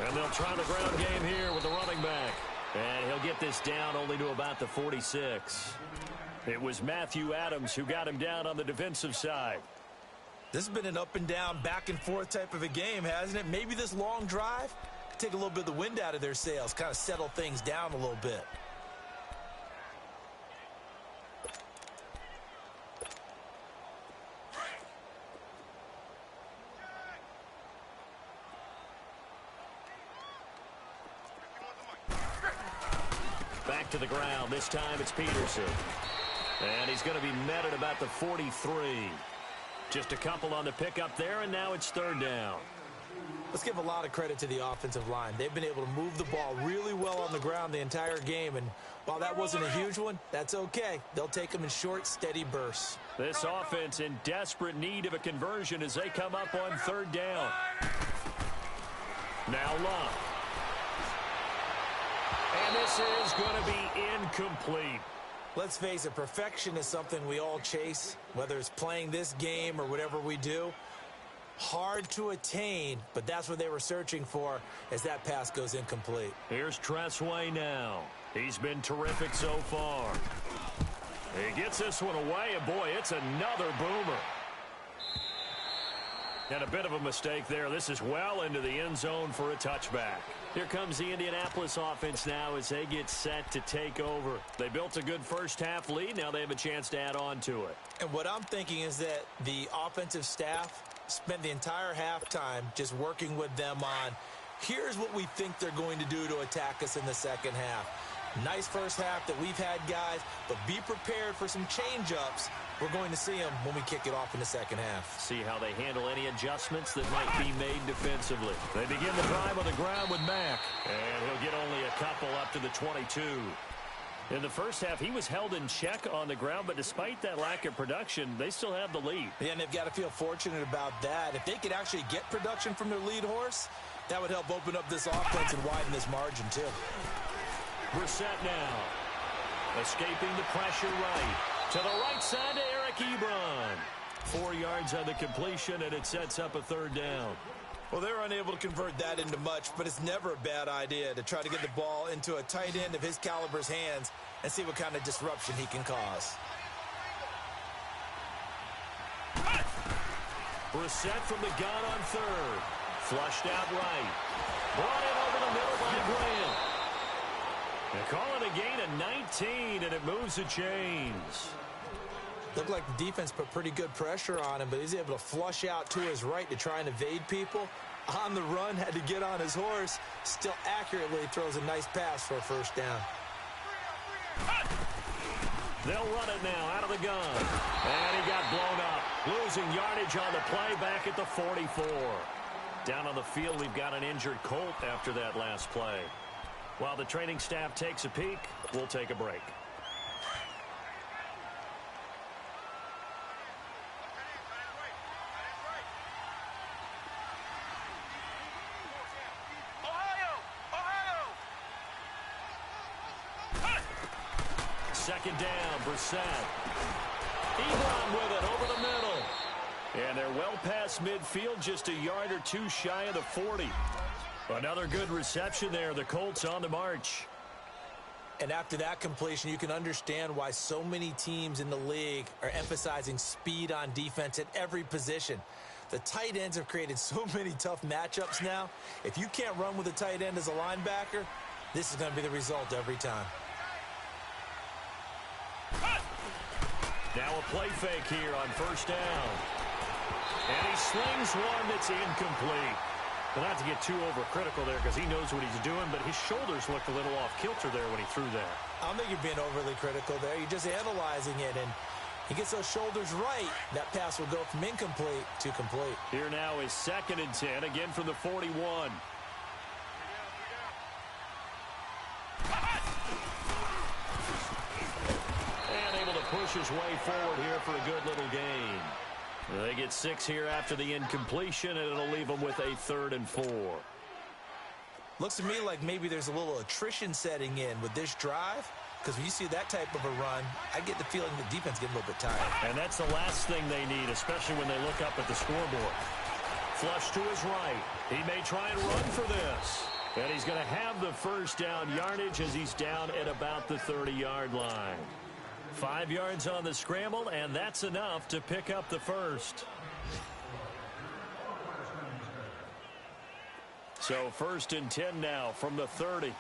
And they'll try the ground game here with the running back. And he'll get this down only to about the 46. It was Matthew Adams who got him down on the defensive side. This has been an up and down, back and forth type of a game, hasn't it? Maybe this long drive could take a little bit of the wind out of their sails, kind of settle things down a little bit. Back to the ground. This time it's Peterson. And he's going to be met at about the 43. Just a couple on the pickup there, and now it's third down. Let's give a lot of credit to the offensive line. They've been able to move the ball really well on the ground the entire game, and while that wasn't a huge one, that's okay. They'll take them in short, steady bursts. This offense in desperate need of a conversion as they come up on third down. Now Love. And this is going to be incomplete. Let's face it, perfection is something we all chase, whether it's playing this game or whatever we do. Hard to attain, but that's what they were searching for as that pass goes incomplete. Here's Tressway now. He's been terrific so far. He gets this one away, and boy, it's another boomer. And a bit of a mistake there. This is well into the end zone for a touchback. Here comes the Indianapolis offense now as they get set to take over. They built a good first-half lead. Now they have a chance to add on to it. And what I'm thinking is that the offensive staff spent the entire halftime just working with them on, here's what we think they're going to do to attack us in the second half. Nice first half that we've had, guys, but be prepared for some change-ups. We're going to see them when we kick it off in the second half. See how they handle any adjustments that might be made defensively. They begin the drive on the ground with Mack, and he'll get only a couple up to the 22. In the first half, he was held in check on the ground, but despite that lack of production, they still have the lead. Yeah, and they've got to feel fortunate about that. If they could actually get production from their lead horse, that would help open up this offense and widen this margin, too. Brissett now, escaping the pressure right. To the right side to Eric Ebron. 4 yards on the completion, and it sets up a third down. Well, they're unable to convert that into much, but it's never a bad idea to try to get the ball into a tight end of his caliber's hands and see what kind of disruption he can cause. Brissett from the gun on third. Flushed out right. Brought in over the middle by Graham. They call it a gain of 19, and it moves the chains. Looked like the defense put pretty good pressure on him, but he's able to flush out to his right to try and evade people. On the run, had to get on his horse. Still accurately throws a nice pass for a first down. They'll run it now out of the gun. And he got blown up. Losing yardage on the play back at the 44. Down on the field, we've got an injured Colt after that last play. While the training staff takes a peek, we'll take a break. Second down, Brissett. Ebron with it over the middle. And they're well past midfield, just a yard or two shy of the 40. Another good reception there. The Colts on the march. And after that completion, you can understand why so many teams in the league are emphasizing speed on defense at every position. The tight ends have created so many tough matchups now. If you can't run with a tight end as a linebacker, this is going to be the result every time. Now a play fake here on first down. And he slings one that's incomplete. But not to get too overcritical there because he knows what he's doing, but his shoulders looked a little off kilter there when he threw that. I don't think you're being overly critical there. You're just analyzing it, and he gets those shoulders right. That pass will go from incomplete to complete. Here now is 2nd and 10, again from the 41. And able to push his way forward here for a good little gain. They get 6 here after the incompletion, and it'll leave them with a 3rd and 4. Looks to me like maybe there's a little attrition setting in with this drive, because when you see that type of a run, I get the feeling the defense gets a little bit tired. And that's the last thing they need, especially when they look up at the scoreboard. Flush to his right. He may try and run for this. And he's going to have the first down yardage as he's down at about the 30-yard line. 5 yards on the scramble, and that's enough to pick up the first. So 1st and 10 now from the 30.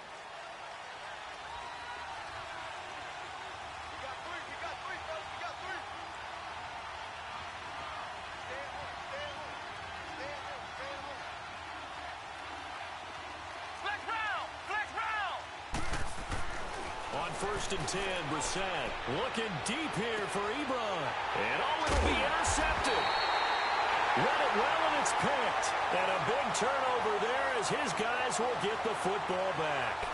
On 1st and 10, Brissett looking deep here for Ebron. And it'll be intercepted. Read it well, and it's picked. And a big turnover there as his guys will get the football back.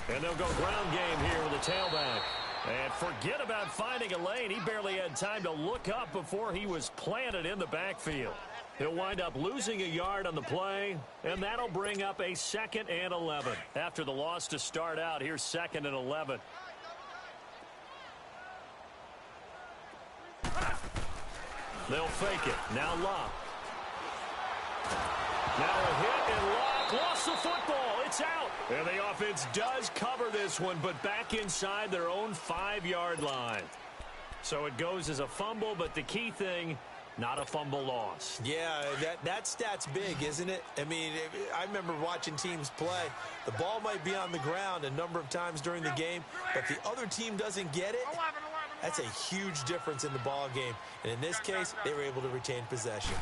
And they'll go ground game here with a tailback. And forget about finding a lane. He barely had time to look up before he was planted in the backfield. He'll wind up losing a yard on the play, and that'll bring up a 2nd and 11. After the loss to start out, here's 2nd and 11. They'll fake it. Now Locke. Now a hit, and Locke lost the football. It's out. And the offense does cover this one, but back inside their own 5-yard line. So it goes as a fumble, but the key thing, not a fumble loss. Yeah, that stat's big, isn't it? I mean, I remember watching teams play. The ball might be on the ground a number of times during the game, but the other team doesn't get it. That's a huge difference in the ball game. And in this case, they were able to retain possession.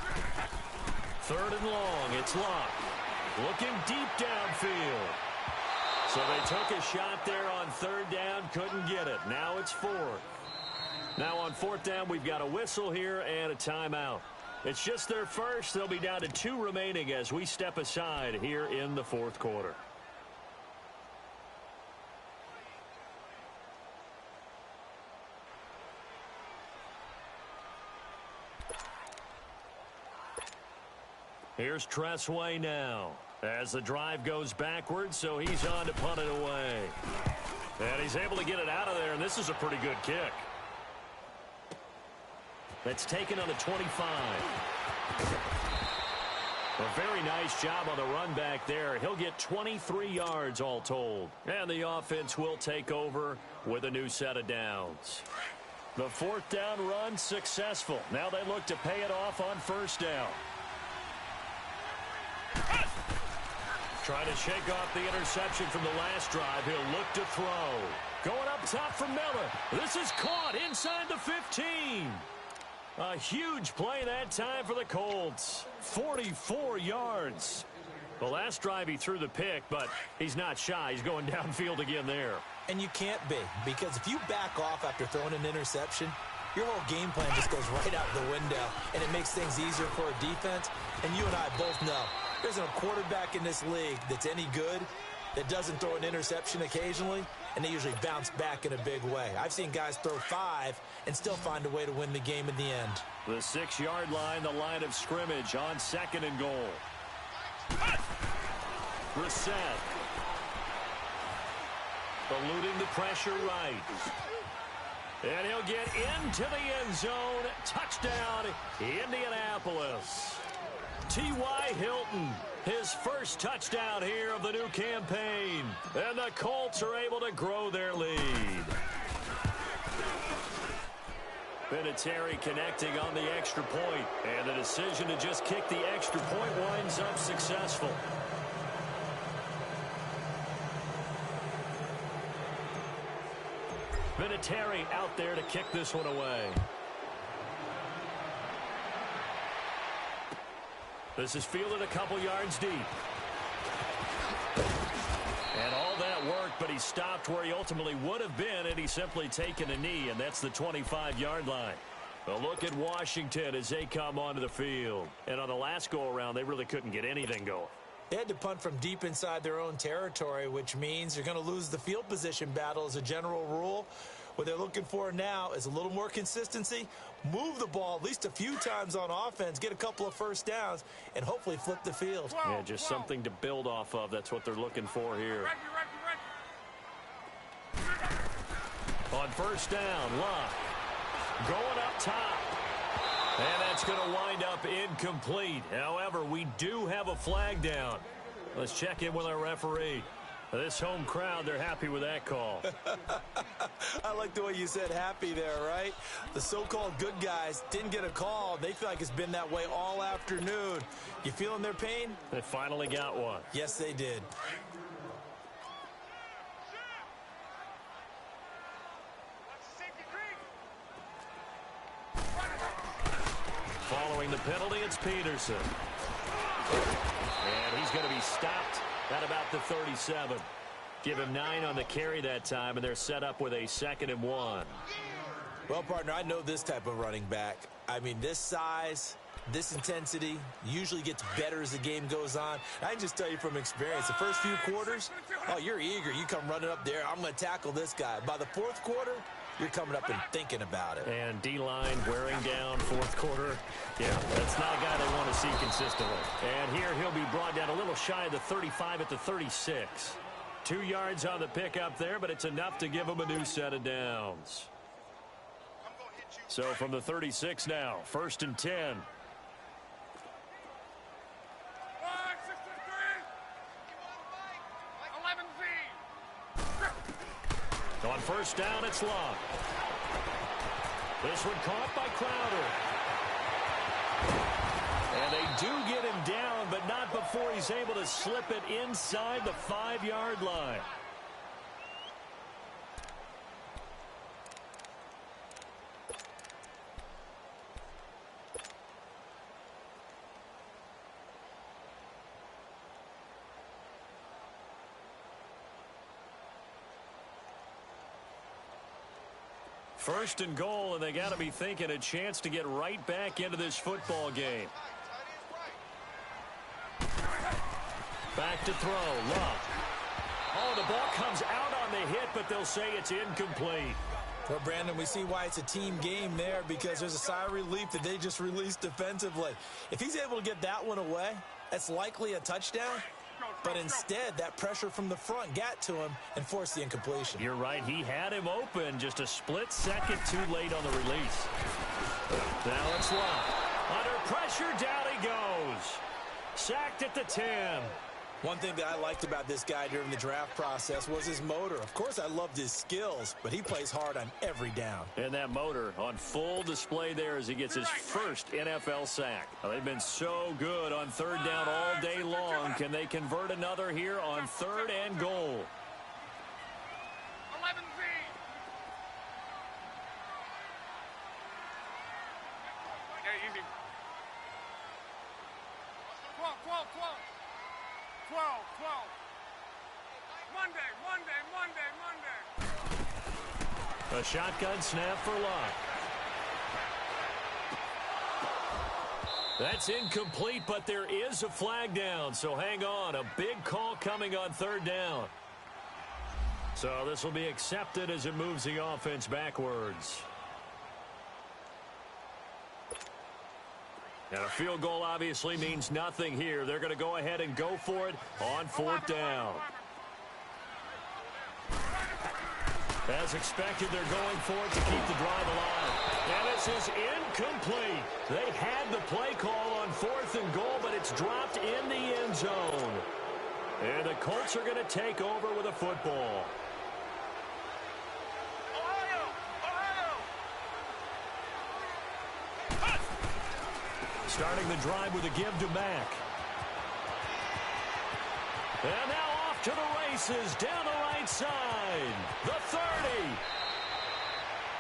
3rd and long, it's Locke. Looking deep downfield. So they took a shot there on 3rd down, couldn't get it. Now it's 4th. Now on 4th down, we've got a whistle here and a timeout. It's just their first. They'll be down to 2 remaining as we step aside here in the 4th quarter. Here's Tressway now as the drive goes backwards, so he's on to punt it away. And he's able to get it out of there, and this is a pretty good kick. That's taken on the 25. A very nice job on the run back there. He'll get 23 yards all told. And the offense will take over with a new set of downs. The 4th down run successful. Now they look to pay it off on 1st down. Trying to shake off the interception from the last drive. He'll look to throw. Going up top for Miller. This is caught inside the 15. A huge play that time for the Colts. 44 yards. The last drive he threw the pick, but he's not shy. He's going downfield again there. And you can't be, because if you back off after throwing an interception, your whole game plan just goes right out the window, and it makes things easier for a defense. And you and I both know there isn't a quarterback in this league that's any good that doesn't throw an interception occasionally, and they usually bounce back in a big way. I've seen guys throw 5 and still find a way to win the game in the end. The 6-yard line, the line of scrimmage on 2nd and goal. Brissett. Eluding the pressure right. And he'll get into the end zone. Touchdown, Indianapolis. T.Y. Hilton, his first touchdown here of the new campaign. And the Colts are able to grow their lead. Vinatieri connecting on the extra point. And the decision to just kick the extra point winds up successful. Vinatieri out there to kick this one away. This is fielded a couple yards deep. And all that worked, but he stopped where he ultimately would have been, and he's simply taken a knee, and that's the 25-yard line. A look at Washington as they come onto the field. And on the last go-around, they really couldn't get anything going. They had to punt from deep inside their own territory, which means you're going to lose the field position battle as a general rule. What they're looking for now is a little more consistency, move the ball at least a few times on offense, get a couple of first downs, and hopefully flip the field. Yeah, just something to build off of. That's what they're looking for here. On first down, Luck going up top. And that's going to wind up incomplete. However, we do have a flag down. Let's check in with our referee. This home crowd, they're happy with that call. I like the way you said happy there, right? The so-called good guys didn't get a call. They feel like it's been that way all afternoon. You feeling their pain? They finally got one. Yes, they did. Following the penalty, it's Peterson. And he's going to be stopped at about the 37. Give him 9 on the carry that time, and they're set up with a 2nd and 1. Well, partner, I know this type of running back. I mean, this size, this intensity usually gets better as the game goes on. I can just tell you from experience, the first few quarters, oh, you're eager. You come running up there, I'm going to tackle this guy. By the fourth quarter, you're coming up and thinking about it. And D-line wearing down fourth quarter. Yeah, that's not a guy they want to see consistently. And here he'll be brought down a little shy of the 35 at the 36. 2 yards on the pickup there, but it's enough to give him a new set of downs. So from the 36 now, 1st and 10. On first down, it's Long. This one caught by Crowder. And they do get him down, but not before he's able to slip it inside the 5-yard line. First and goal, and they got to be thinking a chance to get right back into this football game. Back to throw, Luck. Oh, the ball comes out on the hit, but they'll say it's incomplete. Well, Brandon, we see why it's a team game there, because there's a sigh of relief that they just released defensively. If he's able to get that one away, that's likely a touchdown. But instead, that pressure from the front got to him and forced the incompletion. You're right. He had him open, just a split second too late on the release. Now it's Luck. Under pressure, down he goes. Sacked at the 10. One thing that I liked about this guy during the draft process was his motor. Of course, I loved his skills, but he plays hard on every down. And that motor on full display there as he gets his first NFL sack. Well, they've been so good on 3rd down all day long. Can they convert another here on 3rd and goal? 11Z. Yeah, easy. 12, 12, 12. 12, 12. Monday. A shotgun snap for Luck. That's incomplete, but there is a flag down, so hang on. A big call coming on 3rd down. So this will be accepted as it moves the offense backwards. And a field goal obviously means nothing here. They're going to go ahead and go for it on 4th down. As expected, they're going for it to keep the drive alive. And this is incomplete. They had the play call on 4th and goal, but it's dropped in the end zone. And the Colts are going to take over with a football. Starting the drive with a give to Mack. And now off to the races down the right side. The 30.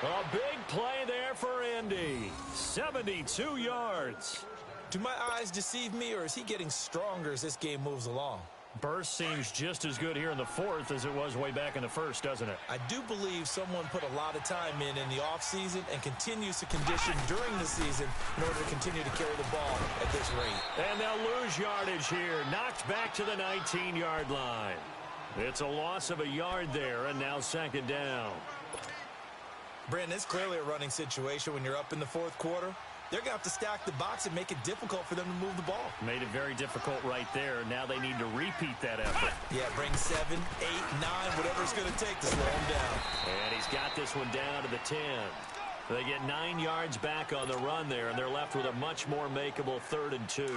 A big play there for Indy. 72 yards. Do my eyes deceive me, or is he getting stronger as this game moves along? Burst seems just as good here in the 4th as it was way back in the 1st, doesn't it? I do believe someone put a lot of time in the offseason and continues to condition during the season in order to continue to carry the ball at this rate. And they'll lose yardage here. Knocked back to the 19-yard line. It's a loss of a yard there, and now 2nd down. Brandon, it's clearly a running situation when you're up in the fourth quarter. They're going to have to stack the box and make it difficult for them to move the ball. Made it very difficult right there. Now they need to repeat that effort. Yeah, bring 7, 8, 9, whatever it's going to take to slow him down. And he's got this one down to the 10. They get 9 yards back on the run there, and they're left with a much more makeable 3rd and 2.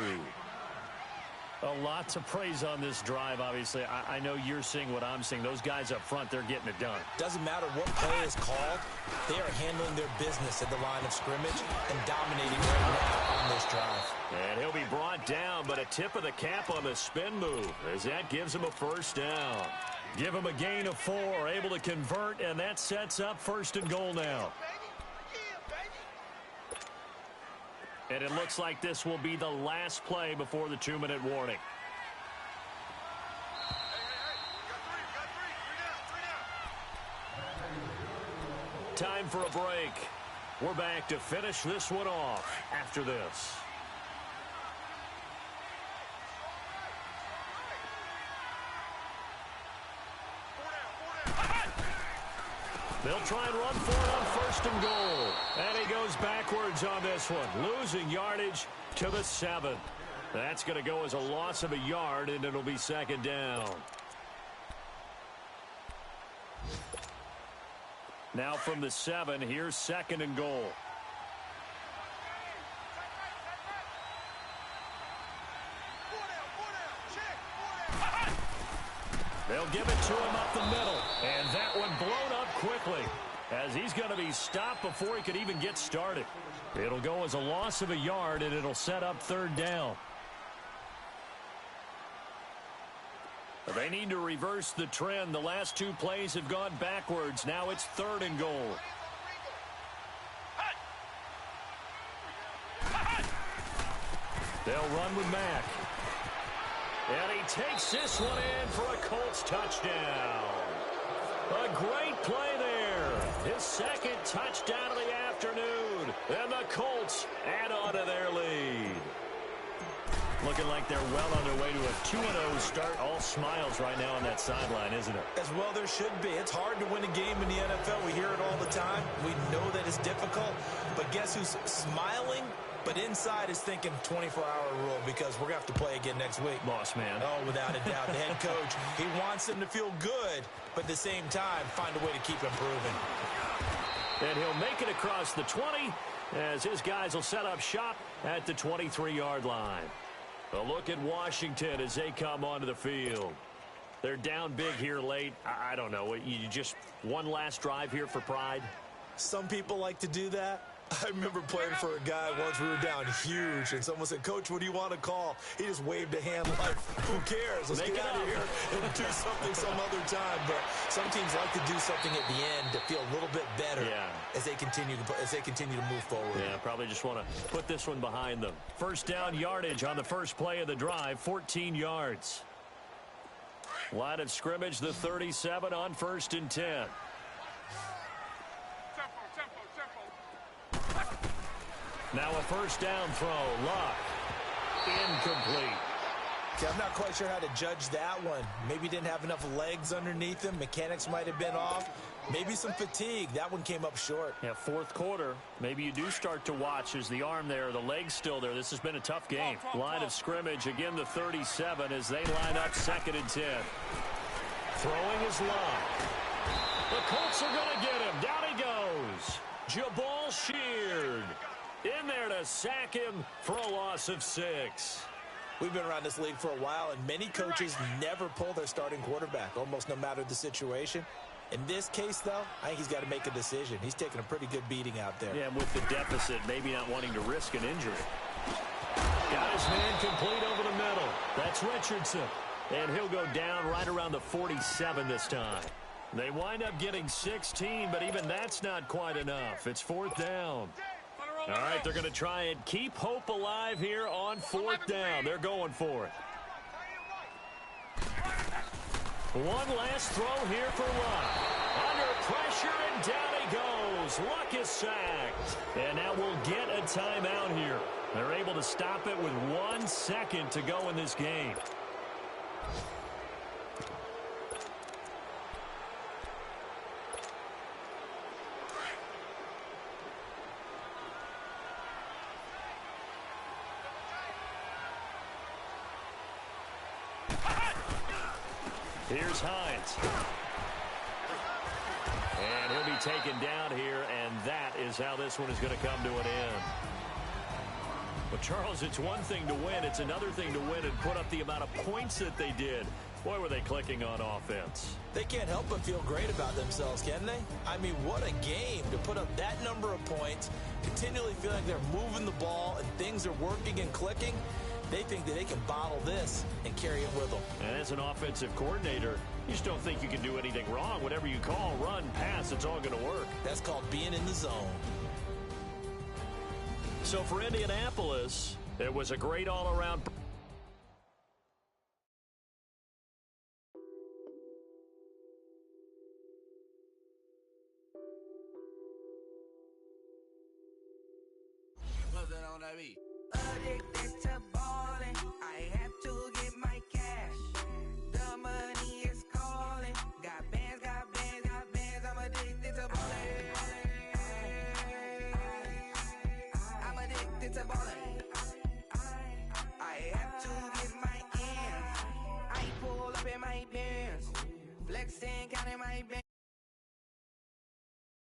A lot to praise on this drive, obviously. I know you're seeing what I'm seeing. Those guys up front, they're getting it done. Doesn't matter what play is called. They are handling their business at the line of scrimmage and dominating right now on this drive. And he'll be brought down, but a tip of the cap on the spin move as that gives him a first down. Give him a gain of 4, able to convert, and that sets up 1st and goal now. And it looks like this will be the last play before the 2-minute warning. Time for a break. We're back to finish this one off after this. They'll try and run for it on 1st and goal. And he goes backwards on this one, losing yardage to the 7. That's going to go as a loss of a yard, and it'll be 2nd down. Now from the 7, here's 2nd and goal. They'll give it to him up the middle, and that one blown up quickly as he's going to be stopped before he could even get started. It'll go as a loss of a yard, and it'll set up 3rd down. They need to reverse the trend. The last 2 plays have gone backwards. Now it's 3rd and goal. They'll run with Mack. And he takes this one in for a Colts touchdown. A great play there. His 2nd touchdown of the afternoon. And the Colts add on to their lead. Looking like they're well on their way to a 2-0 start. All smiles right now on that sideline, isn't it? As well there should be. It's hard to win a game in the NFL. We hear it all the time. We know that it's difficult. But guess who's smiling? But inside is thinking 24-hour rule because we're going to have to play again next week. Boss man. Oh, without a doubt. The head coach, he wants them to feel good, but at the same time, find a way to keep improving. And he'll make it across the 20 as his guys will set up shop at the 23-yard line. A look at Washington as they come onto the field. They're down big here late. I don't know. You just one last drive here for pride? Some people like to do that. I remember playing for a guy once. We were down huge, and someone said, "Coach, what do you want to call?" He just waved a hand like, "Who cares? Let's get out of here and do something some other time." But some teams like to do something at the end to feel a little bit better as they continue to move forward. Yeah, probably just want to put this one behind them. 1st down yardage on the first play of the drive, 14 yards. Line of scrimmage, the 37 on 1st and 10. Now a 1st down throw. Luck. Incomplete. Okay, I'm not quite sure how to judge that one. Maybe didn't have enough legs underneath him. Mechanics might have been off. Maybe some fatigue. That one came up short. Yeah, 4th quarter. Maybe you do start to watch as the arm there, the leg's still there. This has been a tough game. Line of scrimmage, again the 37 as they line up 2nd and 10. Throwing is Luck. The Colts are going to get him. Down he goes. Jabal Sheard in there to sack him for a loss of 6. We've been around this league for a while, and many coaches never pull their starting quarterback, almost no matter the situation. In this case, though, I think he's got to make a decision. He's taking a pretty good beating out there. Yeah, with the deficit, maybe not wanting to risk an injury. Got his man complete over the middle. That's Richardson. And he'll go down right around the 47 this time. They wind up getting 16, but even that's not quite enough. It's 4th down. All right, they're going to try and keep hope alive here on 4th down. They're going for it. One last throw here for Luck. Under pressure, and down he goes. Luck is sacked. And now we'll get a timeout here. They're able to stop it with 1 second to go in this game. Here's Hines. And he'll be taken down here, and that is how this one is going to come to an end. Well, Charles, it's one thing to win. It's another thing to win and put up the amount of points that they did. Boy, were they clicking on offense. They can't help but feel great about themselves, can they? I mean, what a game to put up that number of points, continually feel like they're moving the ball and things are working and clicking. They think that they can bottle this and carry it with them. And as an offensive coordinator, you just don't think you can do anything wrong. Whatever you call, run, pass, it's all going to work. That's called being in the zone. So for Indianapolis, it was a great all-around. Put that on that beat.